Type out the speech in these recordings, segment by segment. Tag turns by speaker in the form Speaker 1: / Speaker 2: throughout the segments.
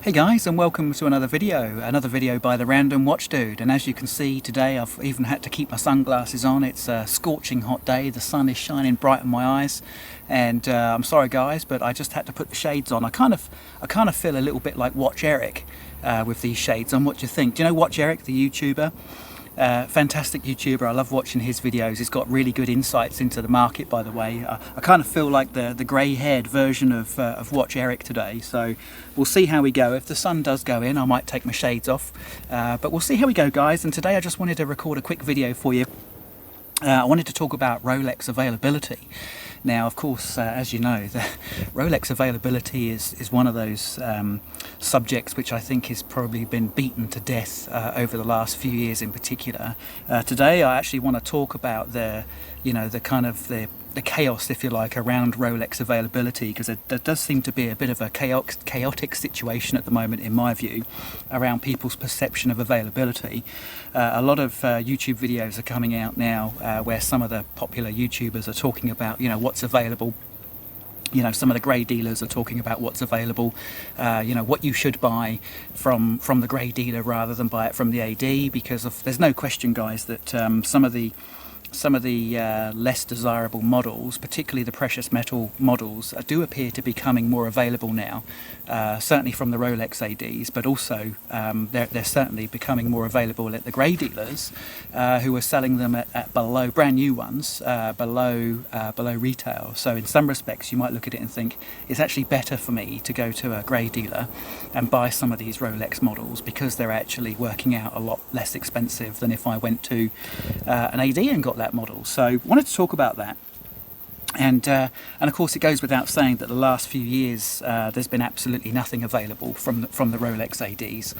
Speaker 1: Hey guys, and welcome to another video by the Random Watch Dude. And as you can see today, I've even had to keep my sunglasses on. It's a scorching hot day, the sun is shining bright in my eyes, and I'm sorry guys, but I just had to put the shades on. I kind of feel a little bit like Watch Eric with these shades on. What do you think? Do you know Watch Eric, the YouTuber? Fantastic YouTuber. I love watching his videos. He's got really good insights into the market, by the way. I kind of feel like the grey-haired version of Watch Eric today, so we'll see how we go. If the sun does go in, I might take my shades off, but we'll see how we go, guys. And today I just wanted to record a quick video for you. I wanted to talk about Rolex availability. Now, of course, as you know, the Rolex availability is one of those subjects which I think has probably been beaten to death over the last few years in particular. Today, I actually want to talk about the chaos, if you like, around Rolex availability, because there does seem to be a bit of a chaotic situation at the moment, in my view, around people's perception of availability. A lot of YouTube videos are coming out now where some of the popular YouTubers are talking about, what's available. Some of the grey dealers are talking about what's available, what you should buy from the grey dealer rather than buy it from the AD, because there's no question, guys, that some of the less desirable models, particularly the precious metal models, do appear to be becoming more available now, certainly from the Rolex ADs, but also they're certainly becoming more available at the grey dealers who are selling them at below, brand new ones, below retail. So in some respects you might look at it and think it's actually better for me to go to a grey dealer and buy some of these Rolex models, because they're actually working out a lot less expensive than if I went to an AD and got that model. So wanted to talk about that, and of course it goes without saying that the last few years there's been absolutely nothing available from the Rolex ADs,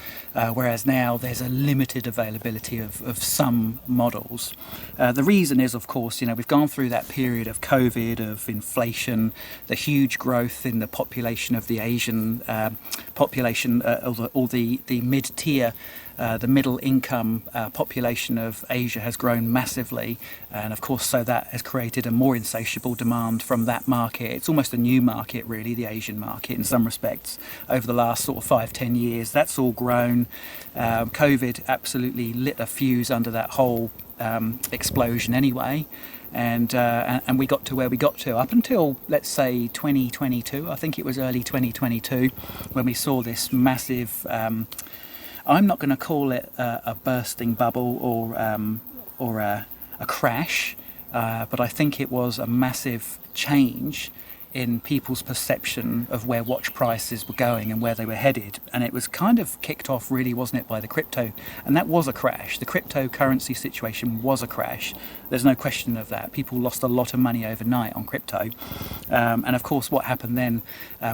Speaker 1: whereas now there's a limited availability of some models. The reason is, of course, we've gone through that period of COVID, of inflation, the huge growth in the population of the Asian population, or the mid-tier, the middle income population of Asia has grown massively, and of course so that has created a more insatiable demand from that market. It's almost a new market, really, the Asian market in some respects, over the last sort of 5-10 years. That's all grown. COVID absolutely lit a fuse under that whole explosion anyway, and we got to where we got to up until, let's say, 2022. I think it was early 2022 when we saw this massive, I'm not going to call it a bursting bubble or a crash, but I think it was a massive change in people's perception of where watch prices were going and where they were headed. And it was kind of kicked off, really, wasn't it, by the crypto? And that was a crash. The cryptocurrency situation was a crash. There's no question of that. People lost a lot of money overnight on crypto. And of course, what happened then,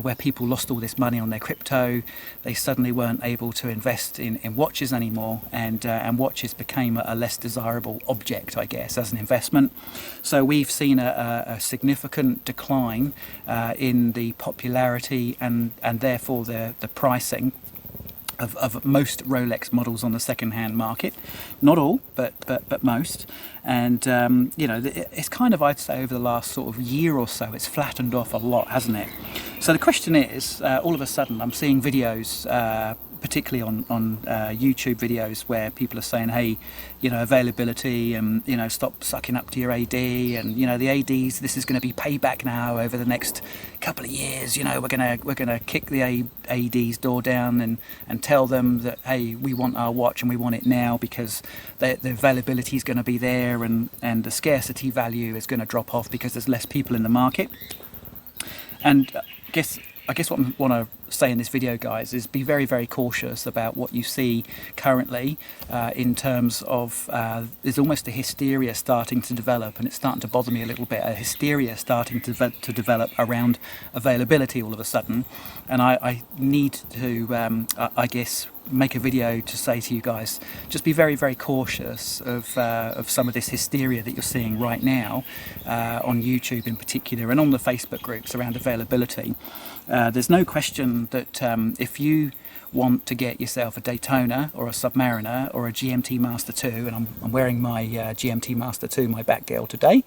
Speaker 1: where people lost all this money on their crypto, they suddenly weren't able to invest in watches anymore, and watches became a less desirable object, I guess, as an investment. So we've seen a significant decline in the popularity and therefore the pricing of most Rolex models on the second-hand market. Not all, but most. And it's kind of, I'd say, over the last sort of year or so, it's flattened off a lot, hasn't it? So the question is, all of a sudden I'm seeing videos, particularly on YouTube videos, where people are saying, hey, availability, and stop sucking up to your AD, and the ADs, this is going to be payback now over the next couple of years. We're gonna kick the AD's door down and tell them that, hey, we want our watch and we want it now, because the availability is going to be there, and the scarcity value is going to drop off because there's less people in the market. And I guess what I want to say in this video, guys, is be very, very cautious about what you see currently in terms of there's almost a hysteria starting to develop, and it's starting to bother me a little bit, a hysteria starting to develop around availability all of a sudden. And I need to, I guess, make a video to say to you guys, just be very, very cautious of some of this hysteria that you're seeing right now on YouTube in particular, and on the Facebook groups around availability. There's no question that if you want to get yourself a Daytona or a Submariner or a GMT Master 2, and I'm wearing my GMT Master 2, my Batgirl, today.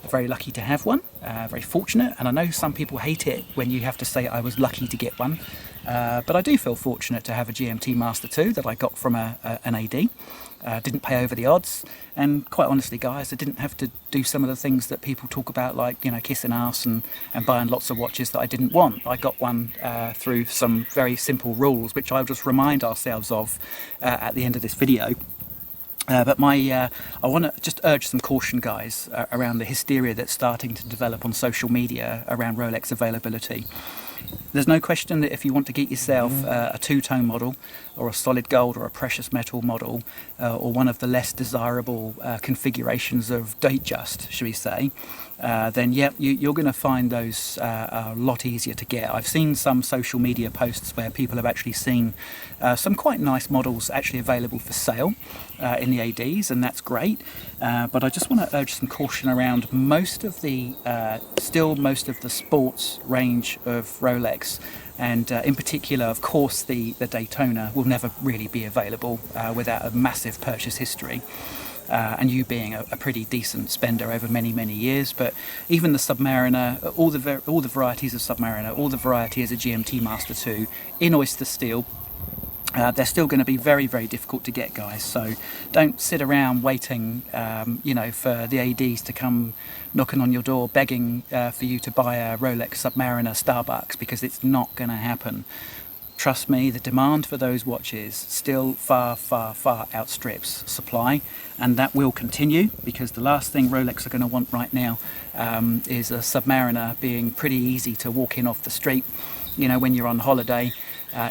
Speaker 1: Very lucky to have one, very fortunate, and I know some people hate it when you have to say I was lucky to get one, but I do feel fortunate to have a GMT Master 2 that I got from an AD. Didn't pay over the odds, and quite honestly guys, I didn't have to do some of the things that people talk about, like, you know, kissing ass and buying lots of watches that I didn't want. I got one through some very simple rules, which I'll just remind ourselves of at the end of this video. But I want to just urge some caution, guys, around the hysteria that's starting to develop on social media around Rolex availability. There's no question that if you want to get yourself a two-tone model, or a solid gold, or a precious metal model, or one of the less desirable configurations of Datejust, shall we say, then yeah, you're going to find those a lot easier to get. I've seen some social media posts where people have actually seen some quite nice models actually available for sale in the ADs, and that's great. But I just want to urge some caution around most of the sports range of Rolex, and in particular, of course, the Daytona will never really be available without a massive purchase history. And you being a pretty decent spender over many years. But even the Submariner, all the varieties of Submariner, all the varieties of GMT Master 2 in oyster steel, they're still going to be very difficult to get, guys. So don't sit around waiting for the ADs to come knocking on your door begging for you to buy a Rolex Submariner Starbucks, because it's not going to happen. Trust me, the demand for those watches still far outstrips supply, and that will continue, because the last thing Rolex are going to want right now is a Submariner being pretty easy to walk in off the street. You know, when you're on holiday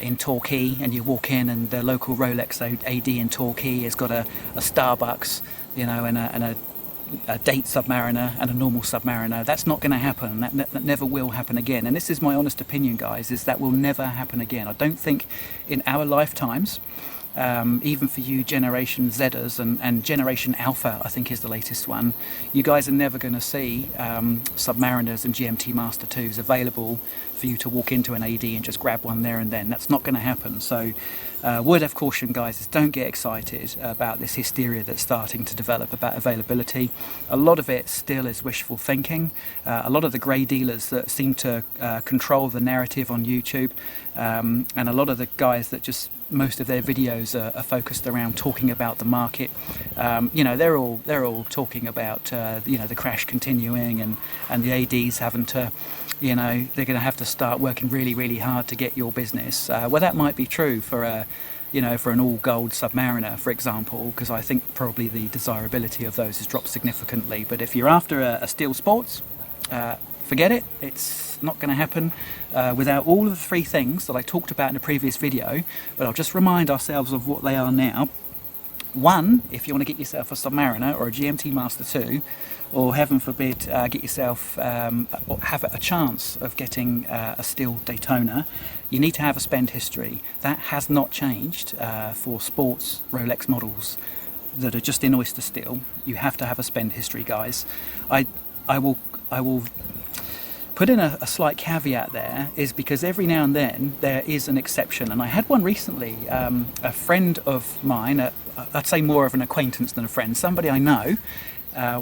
Speaker 1: in Torquay and you walk in and the local Rolex AD in Torquay has got a Starbucks, you know, and a date Submariner and a normal Submariner. That's not going to happen. That never will happen again. And this is my honest opinion, guys, is that will never happen again. I don't think in our lifetimes, even for you Generation Zers and Generation Alpha, I think is the latest one, you guys are never going to see Submariners and GMT Master 2s available for you to walk into an AD and just grab one there and then. That's not going to happen. So word of caution, guys, is don't get excited about this hysteria that's starting to develop about availability. A lot of it still is wishful thinking. A lot of the grey dealers that seem to control the narrative on YouTube, and a lot of the guys that just most of their videos are focused around talking about the market. They're all talking about the crash continuing and the ADs having to, they're going to have to start working really hard to get your business. Well, that might be true for an all gold Submariner, for example, because I think probably the desirability of those has dropped significantly. But if you're after a steel sports, forget it. It's not going to happen without all of the three things that I talked about in a previous video, but I'll just remind ourselves of what they are now. One, if you want to get yourself a Submariner or a GMT Master 2, or heaven forbid get yourself or have a chance of getting a steel Daytona, you need to have a spend history. That has not changed for sports Rolex models that are just in oyster steel. You have to have a spend history, guys. I will put in a slight caveat there, is because every now and then there is an exception, and I had one recently. A friend of mine, I'd say more of an acquaintance than a friend, somebody I know,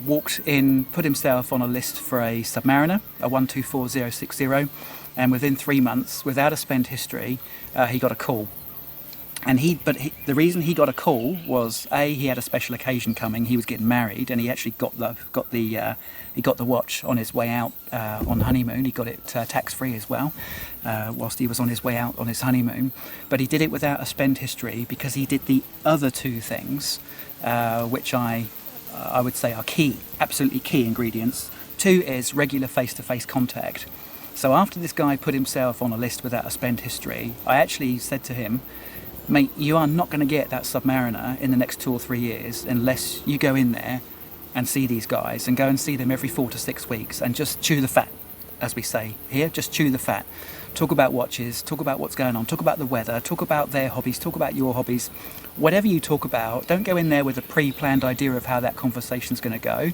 Speaker 1: walked in, put himself on a list for a Submariner, a 124060, and within 3 months, without a spend history, he got a call. And the reason he got a call was, he had a special occasion coming. He was getting married, and he actually got the watch on his way out on honeymoon. He got it tax-free as well, whilst he was on his way out on his honeymoon. But he did it without a spend history because he did the other two things, which I would say are key, absolutely key ingredients. Two is regular face-to-face contact. So after this guy put himself on a list without a spend history, I actually said to him, mate, you are not going to get that Submariner in the next 2 or 3 years unless you go in there and see these guys, and go and see them every 4 to 6 weeks and just chew the fat, as we say here, just chew the fat. talk about watches, talk about what's going on, talk about the weather, talk about their hobbies, talk about your hobbies. Whatever you talk about, don't go in there with a pre-planned idea of how that conversation is going to go,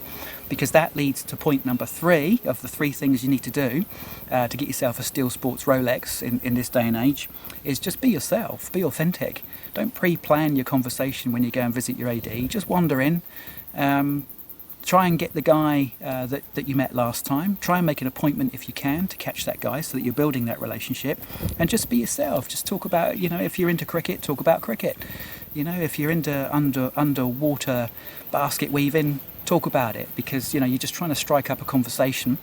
Speaker 1: because that leads to point number 3 of the 3 things you need to do to get yourself a Steel Sports Rolex in this day and age, is just be yourself, be authentic. Don't pre-plan your conversation when you go and visit your AD. Just wander in. Try and get the guy that you met last time. Try and make an appointment if you can to catch that guy so that you're building that relationship. And just be yourself. Just talk about, if you're into cricket, talk about cricket. If you're into underwater basket weaving, talk about it. Because, you're just trying to strike up a conversation.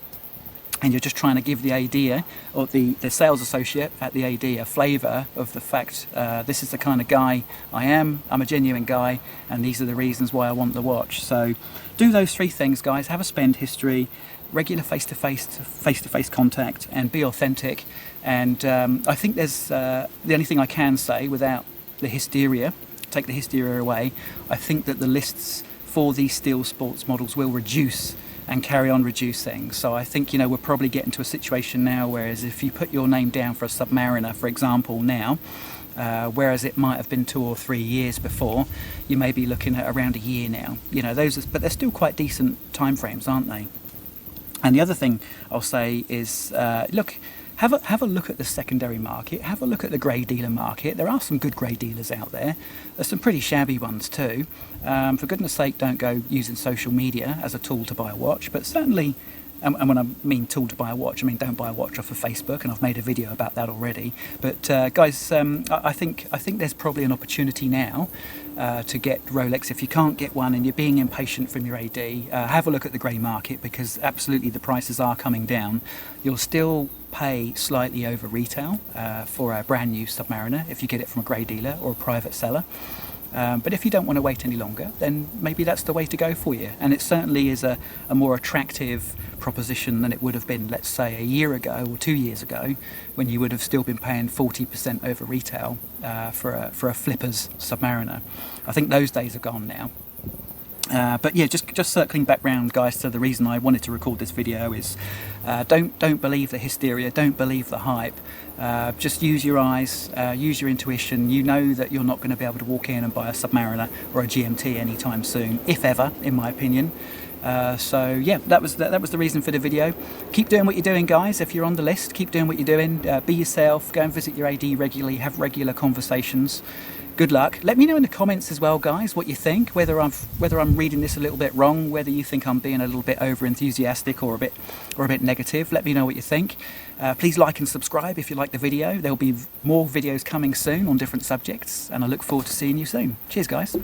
Speaker 1: And you're just trying to give the AD or the sales associate at the AD a flavour of the fact this is the kind of guy I am, I'm a genuine guy, and these are the reasons why I want the watch. So do those 3 things, guys. Have a spend history, regular face-to-face contact, and be authentic. And I think there's the only thing I can say without the hysteria, take the hysteria away, I think that the lists for these Steel Sports models will reduce and carry on reducing. So I think, we're probably getting to a situation now, whereas if you put your name down for a Submariner, for example, now, whereas it might have been 2 or 3 years before, you may be looking at around a year now. But they're still quite decent timeframes, aren't they? And the other thing I'll say is, look, have a look at the secondary market, have a look at the grey dealer market. There are some good grey dealers out there. There's some pretty shabby ones too. For goodness sake, don't go using social media as a tool to buy a watch, but certainly, and when I mean tool to buy a watch, I mean don't buy a watch off of Facebook, and I've made a video about that already. But guys, I think there's probably an opportunity now to get Rolex. If you can't get one and you're being impatient from your AD, have a look at the grey market, because absolutely the prices are coming down. You'll still pay slightly over retail for a brand new Submariner if you get it from a grey dealer or a private seller. But if you don't want to wait any longer, then maybe that's the way to go for you. And it certainly is a more attractive proposition than it would have been, let's say, a year ago or 2 years ago, when you would have still been paying 40% over retail for a Flippers Submariner. I think those days are gone now. But yeah, just circling back round, guys, to the reason I wanted to record this video is don't believe the hysteria, don't believe the hype. Just use your eyes, use your intuition. You know that you're not going to be able to walk in and buy a Submariner or a GMT anytime soon, if ever, in my opinion. So yeah, that was the reason for the video. Keep doing what you're doing, guys. If you're on the list, keep doing what you're doing. Be yourself. Go and visit your AD regularly. Have regular conversations. Good luck. Let me know in the comments as well, guys, what you think. Whether I'm reading this a little bit wrong, whether you think I'm being a little bit over enthusiastic or a bit negative. Let me know what you think. Please like and subscribe if you like the video. There will be more videos coming soon on different subjects, and I look forward to seeing you soon. Cheers, guys.